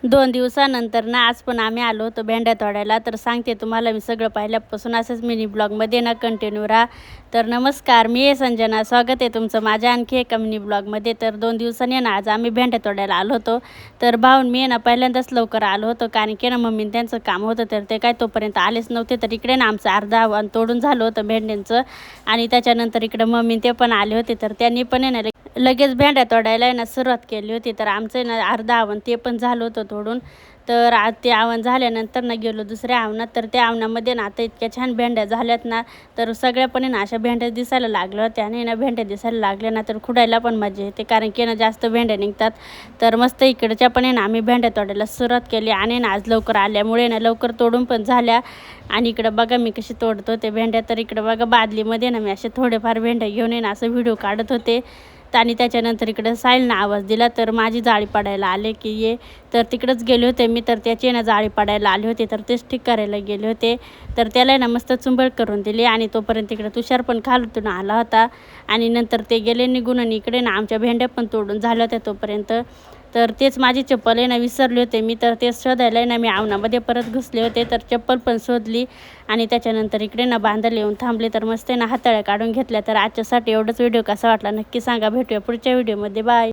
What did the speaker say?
2 दिवसानंतर ना आज पण आम्ही आलो होतो भेंड्या तोडायला. तर सांगते तुम्हाला मी सगळं पहिल्यापासून असंच मिनी ब्लॉगमध्ये ना कंटिन्यू राहा. तर नमस्कार, मी आहे संजना. स्वागत आहे तुमचं माझ्या आणखी एका मिनी ब्लॉगमध्ये. तर 2 दिवसांनी ना आज आम्ही भेंड्या तोडायला आलो होतो. तर भाऊन मी ना पहिल्यांदाच लवकर आलो होतो, कारण की ना मम्मीने त्यांचं काम होतं तर ते काय तोपर्यंत आलेच नव्हते. तर इकडे ना आमचं अर्धा आव्हान तोडून झालं होतं भेंड्यांचं. आणि त्याच्यानंतर इकडं मम्मी ते पण आले होते. तर त्यांनी पण आहे ना लगेच भेंड्या तोडायला आहे ना सुरुवात केली होती. तर आमचं ना अर्धा आव्हान ते पण झालं होतं तोडून. तर आज ते आव्हान झाल्यानंतर ना गेलो दुसऱ्या आव्हानात. तर त्या आव्हानामध्ये ना आता इतक्या छान भेंड्या झाल्यात ना, तर सगळ्या पण ना अशा भेंड्या दिसायला लागल्या होत्या. आणि ना भेंड्या दिसायला लागल्या ना तर खुडायला पण मजा येते, कारण की ना जास्त भेंड्या निघतात. तर मस्त इकडच्या पण ना आम्ही भेंड्या तोडायला सुरुवात केली. आणि ना आज लवकर आल्यामुळे ना लवकर तोडून पण झाल्या. आणि इकडं बघा मी कशी तोडतो ते भेंड्या. तर इकडं बघा बादलीमध्ये ना मी असे थोडेफार भेंड्या घेऊन ना असं व्हिडिओ काढत होते. आणि त्याच्यानंतर इकडं साहिलनं आवाज दिला, तर माझी जाळी पडायला आले की ये. तर तिकडंच गेले होते मी. तर त्याची ना जाळी पडायला आली होती, तर तेच ठीक करायला गेले होते. तर त्याला ना मस्त चुंबळ करून दिली. आणि तोपर्यंत इकडं तुषार पण खालून आला होता. आणि नंतर ते गेले निघून. आणि इकडे ना आमच्या भेंड्या पण तोडून झाल्या होत्या तोपर्यंत. तर तेच माझी चप्पल आहे ना विसरले होते मी. तर तेच शोधायला ना मी आवनामध्ये परत घुसले होते. तर चप्पल पण शोधली. आणि त्याच्यानंतर इकडे ना बांधायला येऊन थांबले. तर मस्त ना हाताळ्या काढून घेतल्या. तर आजच्यासाठी एवढंच. व्हिडिओ कसा वाटला नक्की सांगा. भेटूया पुढच्या व्हिडिओमध्ये. बाय.